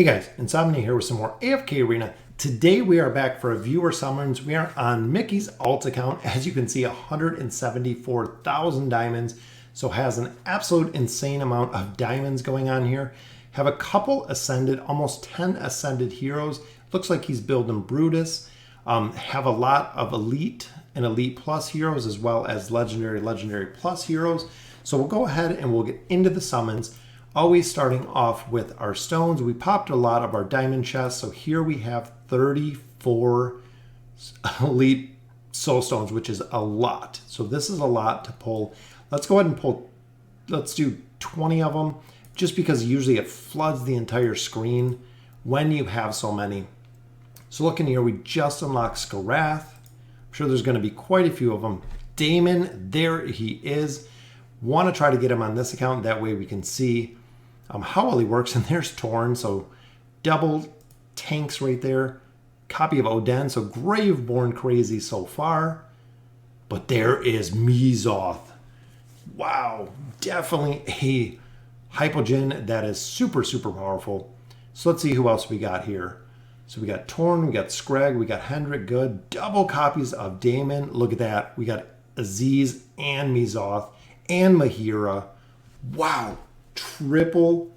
Hey guys, Insomnia here with some more AFK Arena. Today we are back for a viewer summons. We are on Mickey's alt account. As you can see, 174,000 diamonds. So has an absolute insane amount of diamonds going on here. Have a couple ascended, almost 10 ascended heroes. Looks like he's building Brutus. Have a lot of elite and elite plus heroes as well as legendary plus heroes. So we'll go ahead and we'll get into the summons. Always starting off with our stones. We popped a lot of our diamond chests. So here we have 34 elite soul stones, which is a lot. So this is a lot to pull. Let's go ahead and pull, let's do 20 of them, just because usually it floods the entire screen when you have so many. So looking here, we just unlocked Skarath. I'm sure there's going to be quite a few of them. Damon, there he is. Want to try to get him on this account. That way we can see how well he works. And there's Torn. So double tanks right there. Copy of Odin. So Graveborn crazy so far. But there is Mizoth. Wow. Definitely a Hypogean that is super, super powerful. So let's see who else we got here. So we got Torn, we got Scrag, we got Hendrik. Good. Double copies of Damon. Look at that. We got Aziz and Mizoth and Mahira. Wow. Triple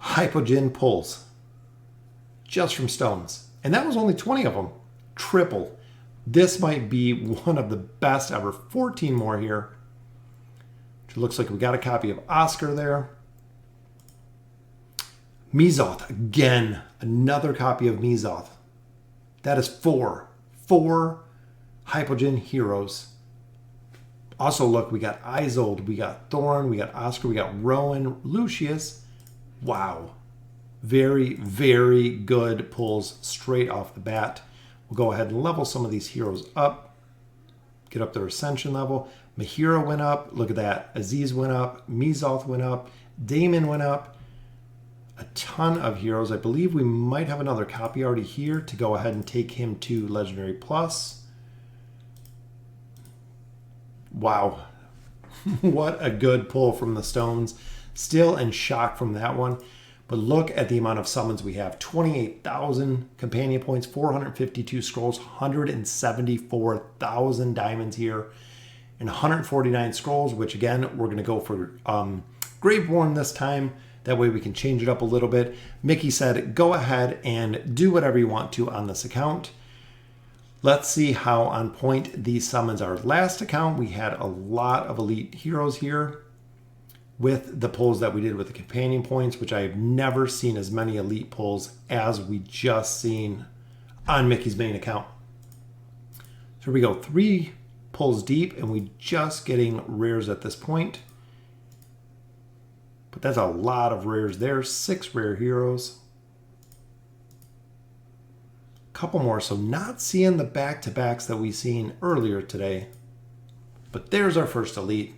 Hypogean pulls just from stones. And that was only 20 of them. Triple. This might be one of the best ever. 14 more here. It looks like we got a copy of Oscar there. Mizoth. Again, another copy of Mizoth. That is four Hypogean heroes. Also, look, we got Isolde, we got Thorn, we got Oscar, we got Rowan, Lucius. Wow. Very, very good pulls straight off the bat. We'll go ahead and level some of these heroes up. Get up their ascension level. Mahira went up. Look at that. Aziz went up. Mizoth went up. Damon went up. A ton of heroes. I believe we might have another copy already here to go ahead and take him to Legendary Plus. Wow. What a good pull from the stones. Still in shock from that one. But look at the amount of summons we have. 28,000 companion points, 452 scrolls, 174,000 diamonds here, and 149 scrolls, which again, we're going to go for Graveborn this time. That way we can change it up a little bit. Mickey said, go ahead and do whatever you want to on this account. Let's see how on point these summons are. Last account, we had a lot of elite heroes here with the pulls that we did with the companion points, which I have never seen as many elite pulls as we just seen on Mickey's main account. So here we go, 3 pulls deep, and we just getting rares at this point. But that's a lot of rares there, 6 rare heroes. Couple more, so not seeing the back-to-backs that we seen earlier today. But there's our first elite,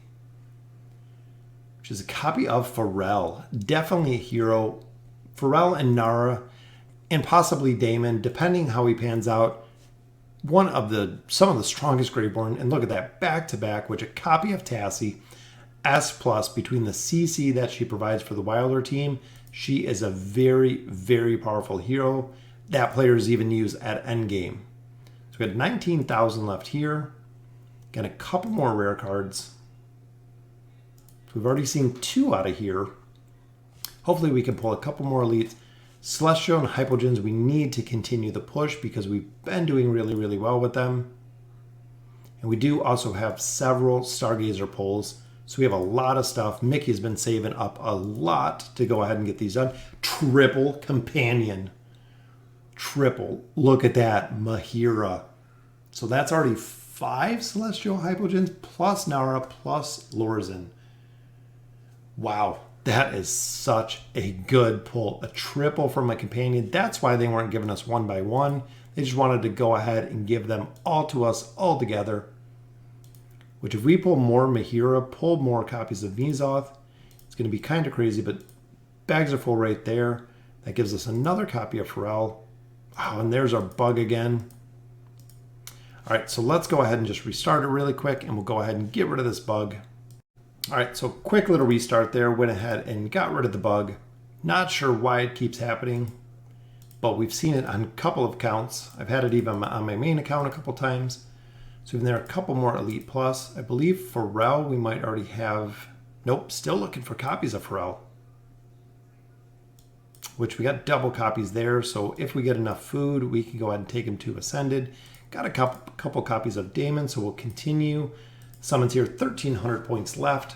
which is a copy of Pharrell. Definitely a hero. Pharrell and Nara, and possibly Damon, depending how he pans out. Some of the strongest Graveborn. And look at that, back-to-back, which a copy of Tassie. S+ between the CC that she provides for the Wilder team. She is a very, very powerful hero that players even use at endgame. So we got 19,000 left here. Got a couple more rare cards. So we've already seen 2 out of here. Hopefully we can pull a couple more elites. Celestial and Hypogeans, we need to continue the push because we've been doing really, really well with them. And we do also have several Stargazer pulls. So we have a lot of stuff. Mickey's been saving up a lot to go ahead and get these done. Triple companion. Triple. Look at that. Mahira. So that's already 5 Celestial Hypogeans plus Nara plus Lorzen. Wow. That is such a good pull. A triple from a companion. That's why they weren't giving us one by one. They just wanted to go ahead and give them all to us all together. Which if we pull more Mahira, pull more copies of Mizoth, it's going to be kind of crazy, but bags are full right there. That gives us another copy of Pharrell. Oh, and there's our bug again. All right, so let's go ahead and just restart it really quick, and we'll go ahead and get rid of this bug. All right, so quick little restart there. Went ahead and got rid of the bug. Not sure why it keeps happening, but we've seen it on a couple of accounts. I've had it even on my main account a couple times. So even there are a couple more Elite Plus. I believe Pharrell we might already have. Nope, still looking for copies of Pharrell. Which we got double copies there. So if we get enough food, we can go ahead and take him to Ascended. Got a couple copies of Damon, so we'll continue. Summons here, 1,300 points left.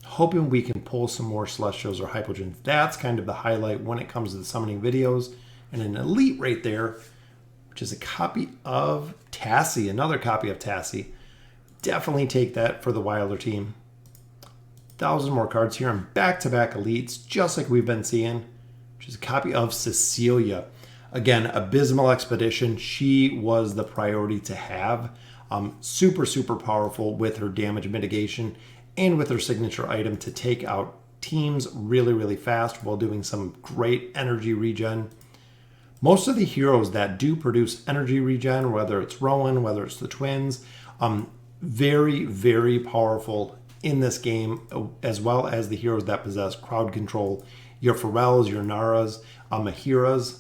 Hoping we can pull some more Celestials or Hypogeans. That's kind of the highlight when it comes to the summoning videos. And an Elite right there, which is a copy of Tassie, another copy of Tassie. Definitely take that for the Wilder team. 1,000 more cards here and back-to-back Elites, just like we've been seeing, which is a copy of Cecilia. Again, Abysmal Expedition. She was the priority to have. Super, super powerful with her damage mitigation and with her signature item to take out teams really, really fast while doing some great energy regen. Most of the heroes that do produce energy regen, whether it's Rowan, whether it's the twins, very, very powerful in this game, as well as the heroes that possess crowd control. Your Pharrells, your Naras, Mahiras,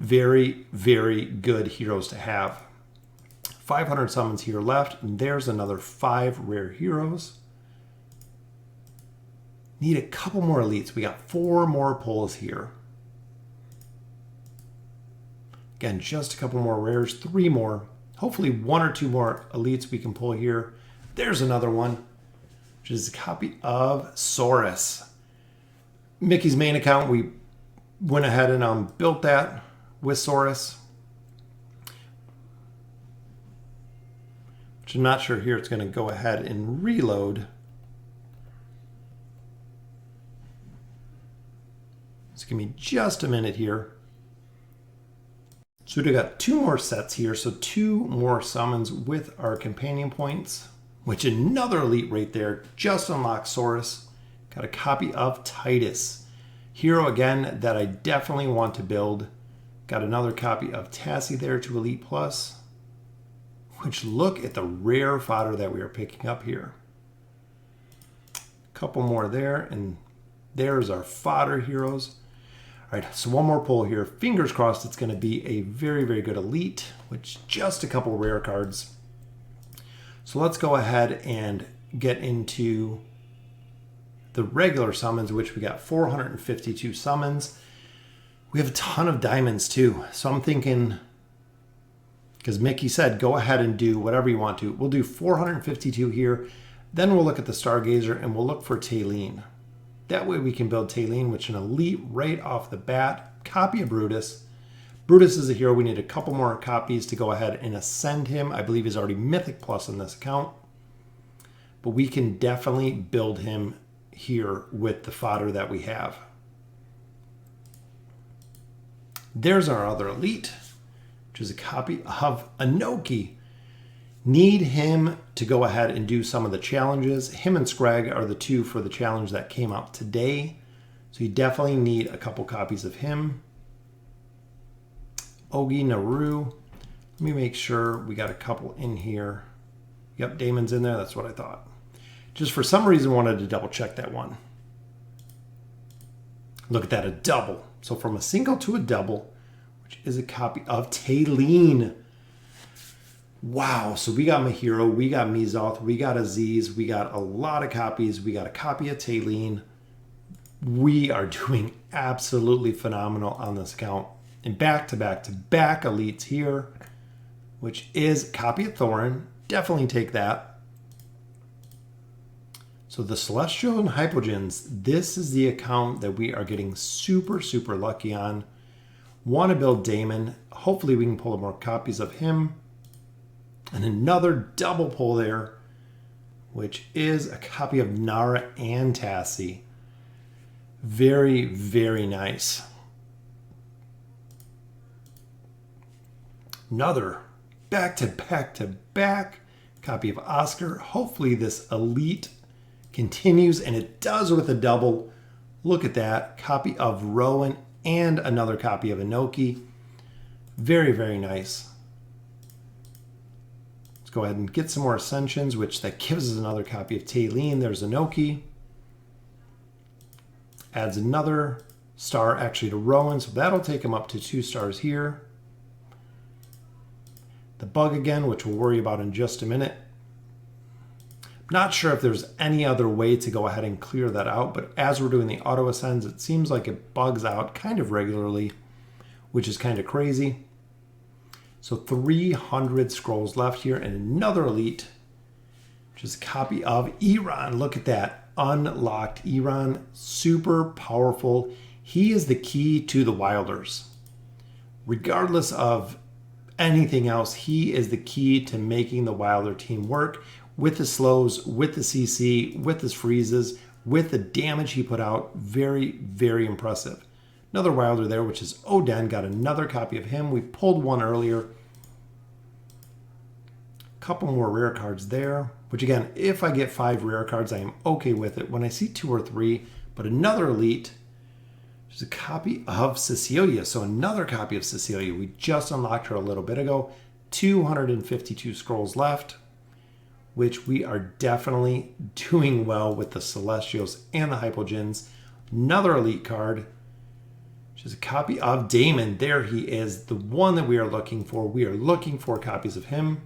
very, very good heroes to have. 500 summons here left, and there's another 5 rare heroes. Need a couple more Elites. We got 4 more pulls here. Again, just a couple more rares, 3 more. Hopefully 1 or 2 more Elites we can pull here. There's another one, which is a copy of Saurus. Mickey's main account, we went ahead and built that with Saurus. Which I'm not sure here it's going to go ahead and reload. So give me just a minute here. So we've got 2 more sets here. So 2 more summons with our companion points, which another Elite right there. Just unlocked Saurus. Got a copy of Titus. Hero again that I definitely want to build. Got another copy of Tassie there to Elite Plus. Which look at the rare fodder that we are picking up here. A couple more there, and there's our fodder heroes. All right, so 1 more pull here. Fingers crossed it's going to be a very, very good Elite, which just a couple rare cards. So let's go ahead and get into the regular summons, which we got 452 summons. We have a ton of diamonds too. So I'm thinking, because Mickey said, go ahead and do whatever you want to. We'll do 452 here. Then we'll look at the Stargazer and we'll look for Talene. That way we can build Talene, which is an Elite right off the bat. Copy of Brutus. Brutus is a hero. We need a couple more copies to go ahead and ascend him. I believe he's already Mythic Plus in this account. But we can definitely build him here with the fodder that we have. There's our other Elite, which is a copy of Inoki. Need him to go ahead and do some of the challenges. Him and Scrag are the 2 for the challenge that came out today. So you definitely need a couple copies of him. Ogi Naru. Let me make sure we got a couple in here. Yep, Damon's in there. That's what I thought. Just for some reason wanted to double check that one. Look at that, a double. So from a single to a double, which is a copy of Talene. Wow, so we got Mahiro, we got Mizoth, we got Aziz, we got a lot of copies. We got a copy of Talene. We are doing absolutely phenomenal on this account. And back-to-back-to-back Elites here, which is a copy of Thorin. Definitely take that. So the Celestial and Hypogeans, this is the account that we are getting super, super lucky on. Want to build Damon. Hopefully we can pull more copies of him. And another double pull there, which is a copy of Nara and Tassie. Very, very nice. Another back-to-back-to-back copy of Oscar. Hopefully this Elite continues, and it does with a double. Look at that. Copy of Rowan and another copy of Inoki. Very, very nice. Let's go ahead and get some more Ascensions, which that gives us another copy of Talene. There's Inoki. Adds another star actually to Rowan, so that'll take him up to 2 stars here. The bug again, which we'll worry about in just a minute. Not sure if there's any other way to go ahead and clear that out, but as we're doing the auto ascends, it seems like it bugs out kind of regularly, which is kind of crazy. So 300 scrolls left here, and another elite, which is a copy of Iran. Look at that. Unlocked Iran, super powerful. He is the key to the Wilders. Regardless of anything else, he is the key to making the Wilder team work with the slows, with the CC, with his freezes, with the damage he put out. Very, very impressive. Another Wilder there, which is Oden. Got another copy of him. We pulled one earlier. Couple more rare cards there, which again, if I get 5 rare cards, I am okay with it. When I see 2 or 3, but another elite, there's a copy of Cecilia. So another copy of Cecilia. We just unlocked her a little bit ago. 252 scrolls left, which we are definitely doing well with the Celestials and the Hypogeans. Another elite card, which is a copy of Damon. There he is, the one that we are looking for. We are looking for copies of him.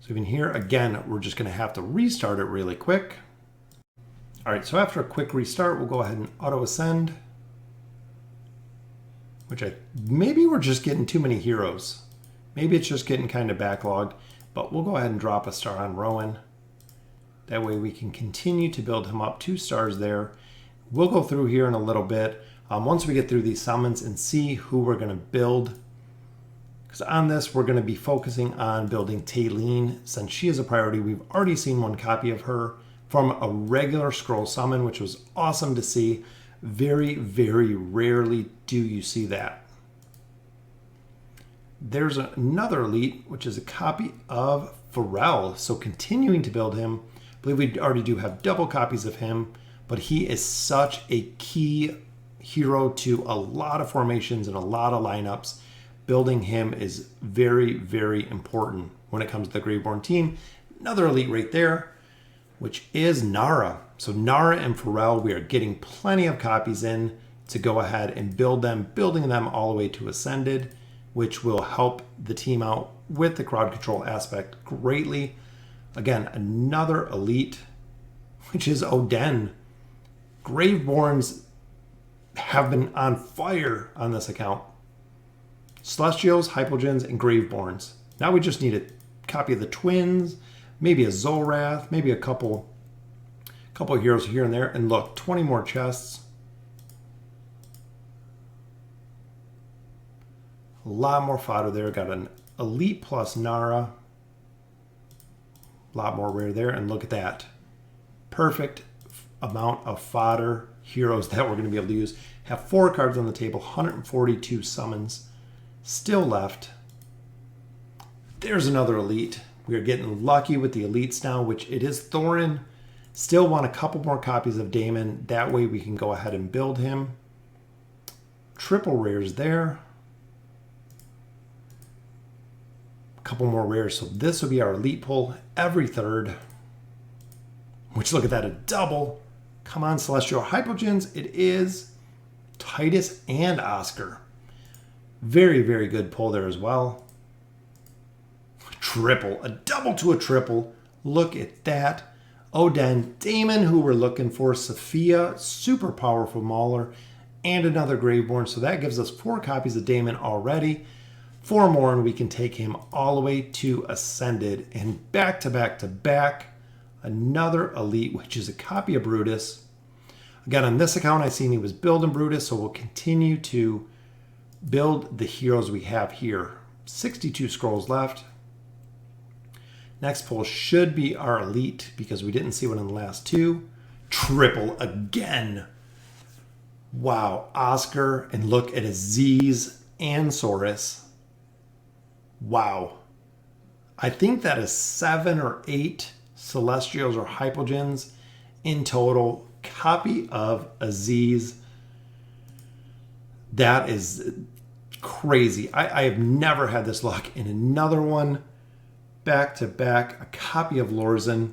So even here, again, we're just going to have to restart it really quick. All right, so after a quick restart, we'll go ahead and auto ascend, which maybe we're just getting too many heroes. Maybe it's just getting kind of backlogged, but we'll go ahead and drop a star on Rowan. That way we can continue to build him up 2 stars there. We'll go through here in a little bit once we get through these summons and see who we're going to build. Because on this, we're going to be focusing on building Talene, since she is a priority. We've already seen 1 copy of her from a regular scroll summon, which was awesome to see. Very, very rarely do you see that. There's another elite, which is a copy of Pharrell. So continuing to build him. I believe we already do have double copies of him, but he is such a key hero to a lot of formations and a lot of lineups. Building him is very, very important when it comes to the Graveborn team. Another elite right there, which is Nara. So Nara and Pharrell, we are getting plenty of copies in to go ahead and build them, building them all the way to Ascended, which will help the team out with the crowd control aspect greatly. Again, another elite, which is Oden. Graveborns have been on fire on this account. Celestials, Hypogeans, and Graveborns. Now we just need a copy of the Twins, maybe a Zolrath, maybe a couple heroes here and there. And look, 20 more chests. A lot more fodder there. Got an Elite plus Nara. A lot more rare there. And look at that. Perfect amount of fodder heroes that we're going to be able to use. Have 4 cards on the table, 142 summons still left. There's another elite. We are getting lucky with the elites now, which it is Thorin. Still want a couple more copies of Damon. That way we can go ahead and build him. Triple rares there. A couple more rares. So this will be our elite pull every third. Which, look at that, a double. Come on, Celestial Hypogeans. It is Titus and Oscar. Very, very good pull there as well. Triple, a double to a triple. Look at that. Oden, Damon, who we're looking for, Sophia, super powerful Mauler, and another Graveborn. So that gives us 4 copies of Damon already. 4 more, and we can take him all the way to Ascended. And back to back to back, another elite, which is a copy of Brutus. Again, on this account, I seen he was building Brutus, so we'll continue to build the heroes we have here. 62 scrolls left. Next pull should be our elite because we didn't see one in the last 2. Triple again. Wow, Oscar, and look at Aziz and Saurus. Wow. I think that is 7 or 8 Celestials or Hypogeans in total. Copy of Aziz. That is crazy. I have never had this luck. In another one, back to back, a copy of Lorzen.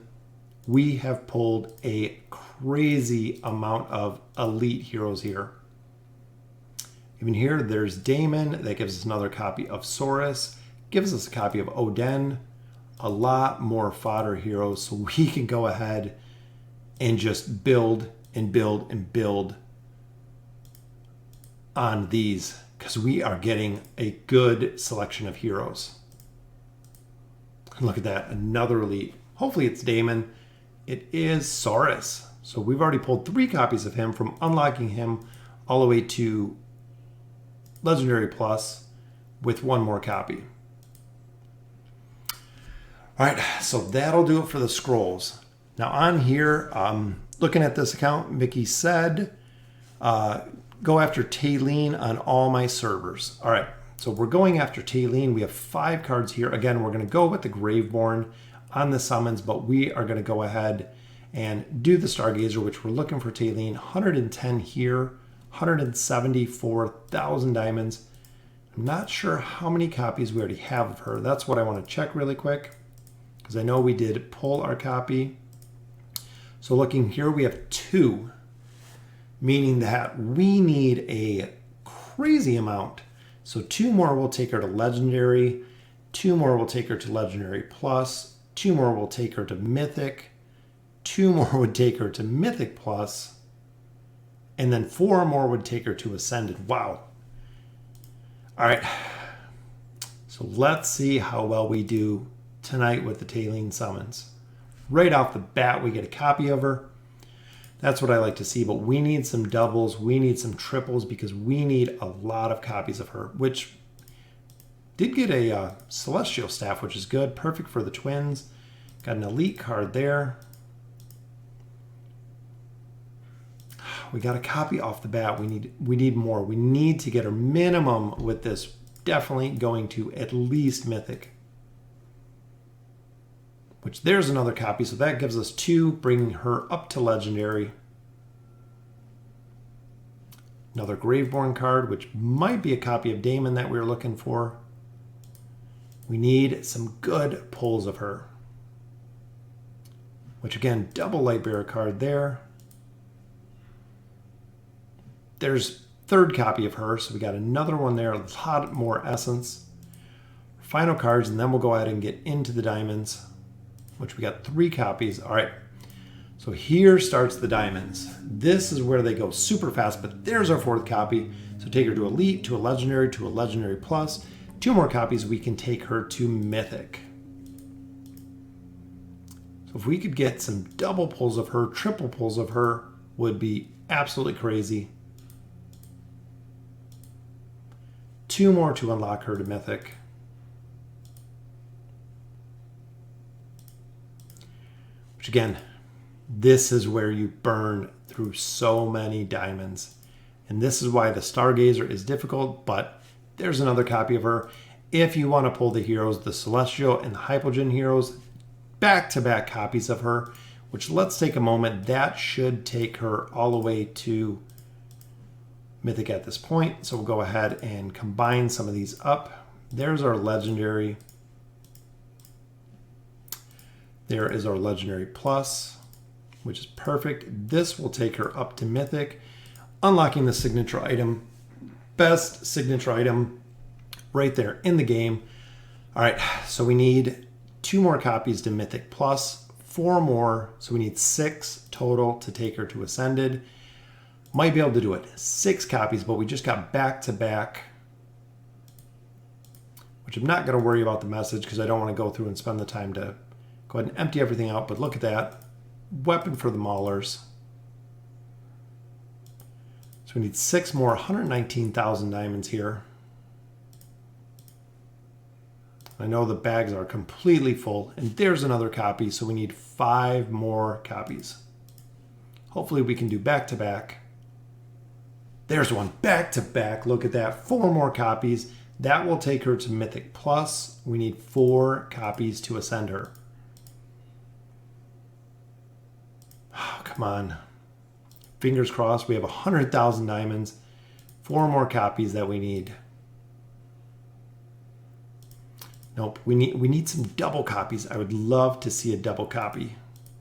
we have pulled a crazy amount of elite heroes here. Even here, there's Damon. That gives us another copy of Saurus. Gives us a copy of Odin. A lot more fodder heroes, so we can go ahead and just build and build and build on these, because we are getting a good selection of heroes. And look at that, another elite. Hopefully it's Damon. It is Saurus. So we've already pulled 3 copies of him, from unlocking him all the way to Legendary Plus with 1 more copy. All right, so that'll do it for the scrolls. Now on here, looking at this account, Mickey said, go after Talene on all my servers. All right, so we're going after Talene. We have 5 cards here. Again, we're going to go with the Graveborn on the summons, but we are going to go ahead and do the Stargazer, which we're looking for Talene. 110 here, 174,000 diamonds. I'm not sure how many copies we already have of her. That's what I want to check really quick, because I know we did pull our copy. So looking here, we have 2, meaning that we need a crazy amount. So 2 more will take her to Legendary, 2 more will take her to Legendary Plus, 2 more will take her to Mythic, 2 more would take her to Mythic Plus, and then 4 more would take her to Ascended. Wow. All right. So let's see how well we do tonight with the Talene summons. Right off the bat, we get a copy of her. That's what I like to see, but we need some doubles. We need some triples, because we need a lot of copies of her, which did get a Celestial Staff, which is good. Perfect for the twins. Got an elite card there. We got a copy off the bat. We need more. We need to get her minimum with this. Definitely going to at least Mythic. Which there's another copy, so that gives us 2, bringing her up to Legendary. Another Graveborn card, which might be a copy of Damon that we were looking for. We need some good pulls of her. Which again, double Lightbearer card there. There's 3rd copy of her, so we got another one there, a lot more essence. Final cards, and then we'll go ahead and get into the diamonds, which we got 3 copies. All right, so here starts the diamonds. This is where they go super fast, but there's our 4th copy. So take her to Elite, to a Legendary Plus. 2 more copies, we can take her to Mythic. So if we could get some double pulls of her, triple pulls of her, would be absolutely crazy. 2 more to unlock her to Mythic. Which again, this is where you burn through so many diamonds. And this is why the Stargazer is difficult, but there's another copy of her. If you want to pull the heroes, the Celestial and the Hypogean heroes, back-to-back copies of her, which let's take a moment. That should take her all the way to Mythic at this point. So we'll go ahead and combine some of these up. There's our Legendary. There is our Legendary Plus, which is perfect. This will take her up to Mythic, unlocking the signature item. Best signature item right there in the game. All right, so we need 2 more copies to Mythic Plus, 4 more, so we need 6 total to take her to Ascended. Might be able to do it. 6 copies, but we just got back-to-back, which I'm not going to worry about the message because I don't want to go through and spend the time to go ahead and empty everything out. But look at that. Weapon for the Maulers. So we need 6 more, 119,000 diamonds here. I know the bags are completely full, and there's another copy, so we need 5 more copies. Hopefully we can do back-to-back. There's one, back-to-back. Look at that, 4 more copies. That will take her to Mythic Plus. We need 4 copies to ascend her. Oh, come on. Fingers crossed, we have 100,000 diamonds. 4 more copies that we need. Nope, we need some double copies. I would love to see a double copy.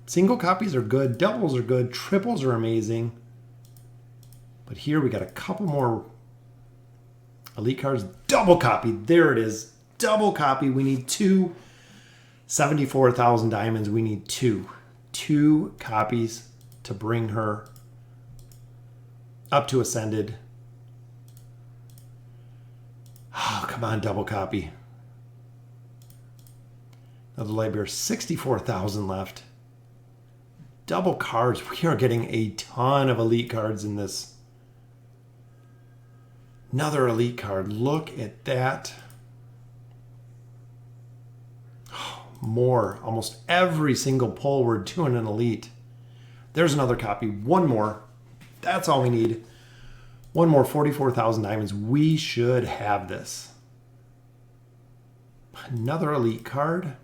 Single copies are good, doubles are good, triples are amazing. But here we got a couple more elite cards. Double copy, there it is. Double copy, we need two. 74,000 diamonds, we need two. Two copies to bring her up to Ascended. Oh, come on, double copy. Another light bearer, 64,000 left. Double cards. We are getting a ton of elite cards in this. Another elite card. Look at that. More. Almost every single pull we're doing an elite. There's another copy. One more. That's all we need. One more, 44,000 diamonds. We should have this. Another elite card.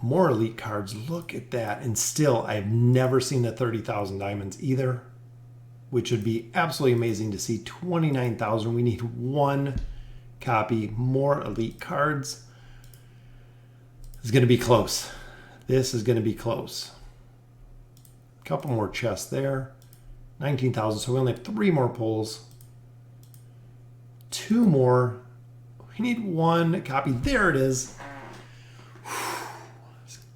More elite cards. Look at that. And still, I've never seen the 30,000 diamonds either, which would be absolutely amazing to see. 29,000. We need one copy. More elite cards. It's going to be close. This is going to be close. A couple more chests there. 19,000. So we only have 3 more pulls. 2 more. We need one copy. There it is.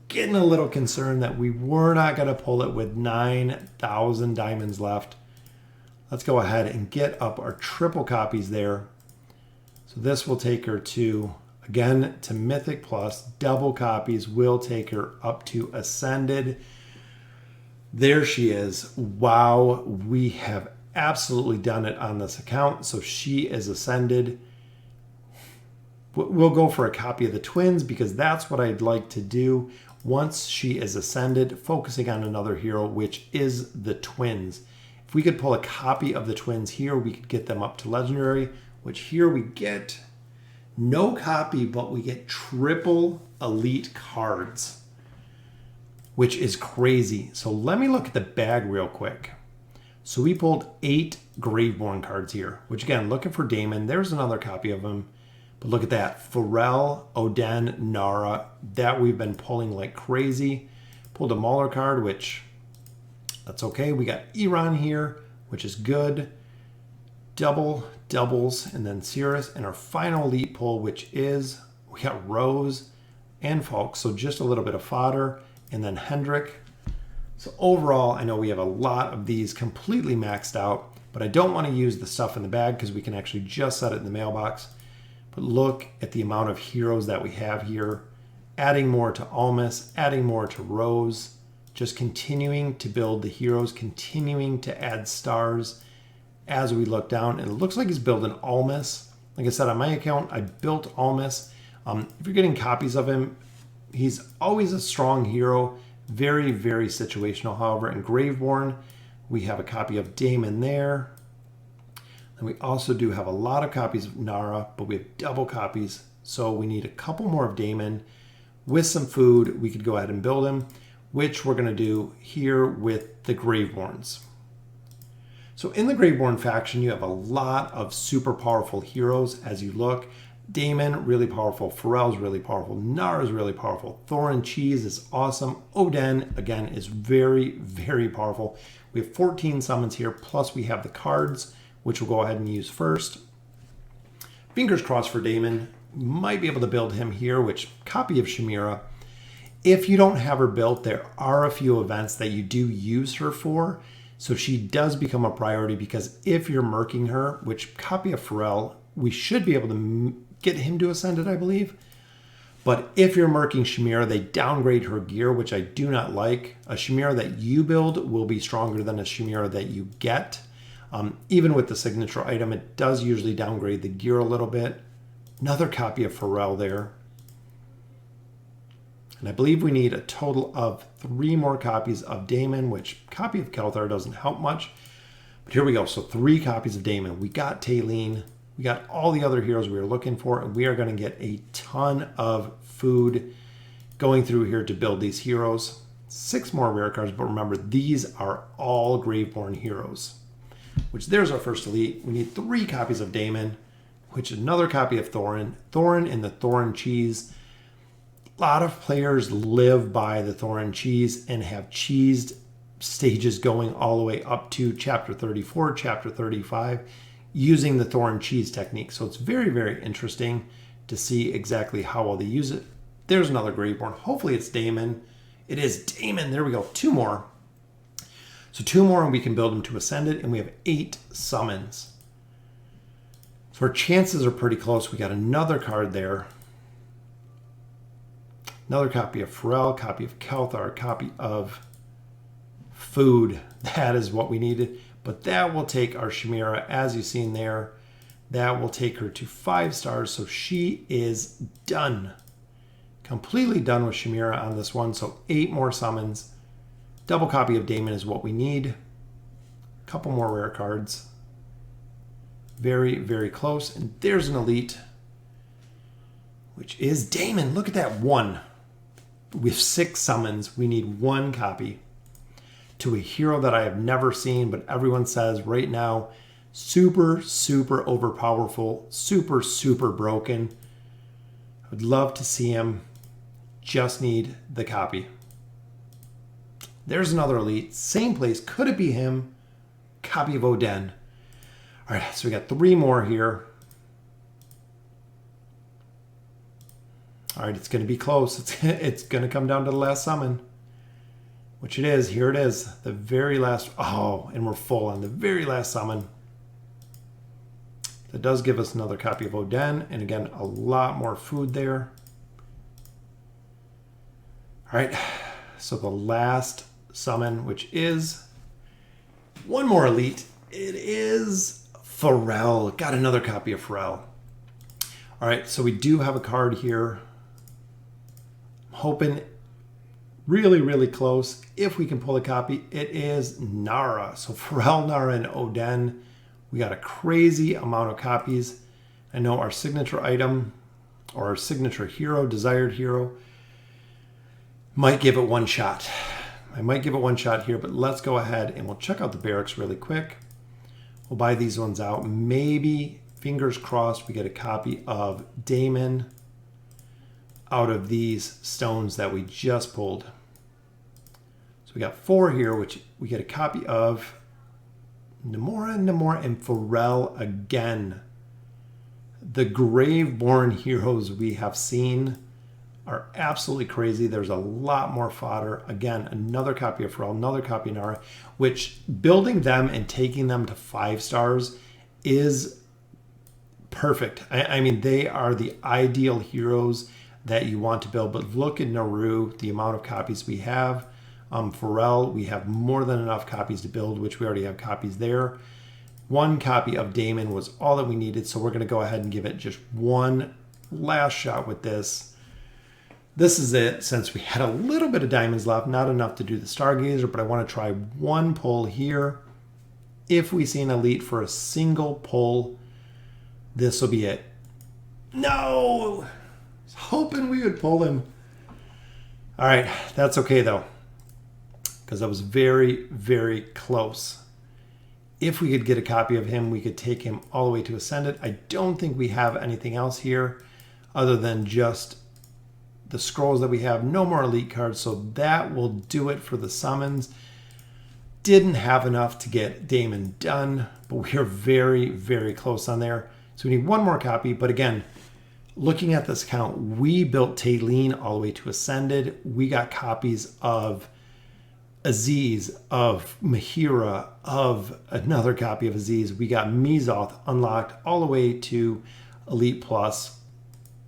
Getting a little concerned that we were not going to pull it with 9,000 diamonds left. Let's go ahead and get up our triple copies there. So this will take her to, again, to Mythic Plus. Double copies will take her up to Ascended. There she is. Wow, we have absolutely done it on this account. So she is Ascended. We'll go for a copy of the twins because that's what I'd like to do. Once she is Ascended, focusing on another hero, which is the twins. If we could pull a copy of the twins here, we could get them up to Legendary, which here we get no copy, but we get triple elite cards, which is crazy. So let me look at the bag real quick. So we pulled 8 Graveborn cards here, which again, looking for Damon. There's another copy of him. But look at that, Pharrell, Oden, Nara, that we've been pulling like crazy. Pulled a Mauler card, which, that's okay. We got Iran here, which is good. Doubles, and then Cirrus. And our final elite pull, which is, we got Rose and Falk. So just a little bit of fodder. And then Hendrik. So overall, I know we have a lot of these completely maxed out, but I don't want to use the stuff in the bag because we can actually just set it in the mailbox. But look at the amount of heroes that we have here. Adding more to Almas, adding more to Rose, just continuing to build the heroes, continuing to add stars as we look down. And it looks like he's building Almas. Like I said, on my account, I built Almas. If you're getting copies of him, he's always a strong hero. Very, very situational, however. In Graveborn, we have a copy of Damon there. And we also do have a lot of copies of Nara, but we have double copies. So we need a couple more of Damon. With some food, we could go ahead and build him, which we're going to do here with the Graveborns. So in the Graveborn faction, you have a lot of super powerful heroes as you look. Damon, really powerful. Pharrell's really powerful. Nara's really powerful. Thorin Cheese is awesome. Oden, again, is very, very powerful. We have 14 summons here, plus we have the cards, which we'll go ahead and use first. Fingers crossed for Damon. Might be able to build him here, which copy of Shamira. If you don't have her built, there are a few events that you do use her for. So she does become a priority because if you're murking her, which copy of Pharrell, we should be able to get him to Ascended, I believe. But if you're murking Shamira, they downgrade her gear, which I do not like. A Shamira that you build will be stronger than a Shamira that you get. Even with the signature item, it does usually downgrade the gear a little bit. Another copy of Pharrell there. And I believe we need a total of 3 more copies of Damon, which copy of Kelthar doesn't help much. But here we go. So 3 copies of Damon. We got Talene. We got all the other heroes we were looking for. And we are going to get a ton of food going through here to build these heroes. 6 more rare cards. But remember, these are all Graveborn heroes. Which there's our first elite. We need 3 copies of Damon, which is another copy of Thorin. Thorin and the Thorin Cheese. lot of players live by the Thorin cheese and have cheesed stages going all the way up to chapter 34, chapter 35, using the Thorin cheese technique. So it's very, very interesting to see exactly how well they use it. There's another Graveborn. Hopefully it's Daemon. It is Daemon. There we go. 2 more. So 2 more and we can build them to Ascended, and we have 8 summons. So our chances are pretty close. We got another card there. Another copy of Pharrell, copy of Kelthar, copy of Food. That is what we needed. But that will take our Chimera, as you've seen there. That will take her to 5 stars. So she is done. Completely done with Chimera on this one. So 8 more summons. Double copy of Daemon is what we need. A couple more rare cards. Very, very close. And there's an elite, which is Daemon. Look at that, 1. We have 6 summons. We need 1 copy to a hero that I have never seen, but everyone says right now, super, super overpowerful, super, super broken. I would love to see him. Just need the copy. There's another elite. Same place. Could it be him? Copy of Oden. All right, so we got 3 more here. All right, it's going to be close. It's going to come down to the last summon, which it is. Here it is. The very last. Oh, and we're full on the very last summon. That does give us another copy of Oden. And again, a lot more food there. All right, so the last summon, which is 1 more elite. It is Pharrell. Got another copy of Pharrell. All right, so we do have a card here. I'm hoping really, really close. If we can pull a copy, it is Nara. So Pharrell, Nara, and Oden. We got a crazy amount of copies. I know our signature item or our signature hero, desired hero, might give it 1 shot. I might give it 1 shot here, but let's go ahead and we'll check out the barracks really quick. We'll buy these ones out. Maybe, fingers crossed, we get a copy of Daemon out of these stones that we just pulled. So we got 4 here, which we get a copy of Namora, and Pharrell again. The Graveborn heroes we have seen are absolutely crazy. There's a lot more fodder. Again, another copy of Pharrell, another copy of Nara, which building them and taking them to 5 stars is perfect. I mean, they are the ideal heroes that you want to build. But look at Naru, the amount of copies we have. Pharrell, we have more than enough copies to build, which we already have copies there. 1 copy of Daemon was all that we needed. So we're going to go ahead and give it just 1 last shot with this. This is it, since we had a little bit of diamonds left, not enough to do the Stargazer, but I want to try 1 pull here. If we see an elite for a single pull, this will be it. No! I was hoping we would pull him. All right, that's okay though, because that was very, very close. If we could get a copy of him, we could take him all the way to Ascended. I don't think we have anything else here other than just the scrolls that we have. No more elite cards, so that will do it for the summons. Didn't have enough to get Daemon done, but we are very, very close on there. So we need 1 more copy, but again, looking at this count, we built Talene all the way to Ascended. We got copies of Aziz, of Mahira, of another copy of Aziz. We got Mizoth unlocked all the way to Elite Plus.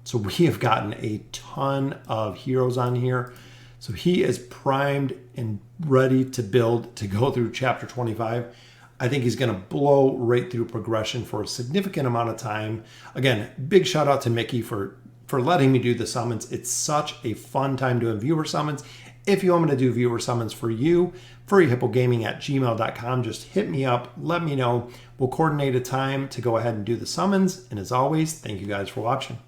So we have gotten a ton of heroes on here. So he is primed and ready to build to go through chapter 25. I think he's going to blow right through progression for a significant amount of time. Again, big shout out to Mickey for letting me do the summons. It's such a fun time doing viewer summons. If you want me to do viewer summons for you, furryhippogaming@gmail.com. Just hit me up. Let me know. We'll coordinate a time to go ahead and do the summons. And as always, thank you guys for watching.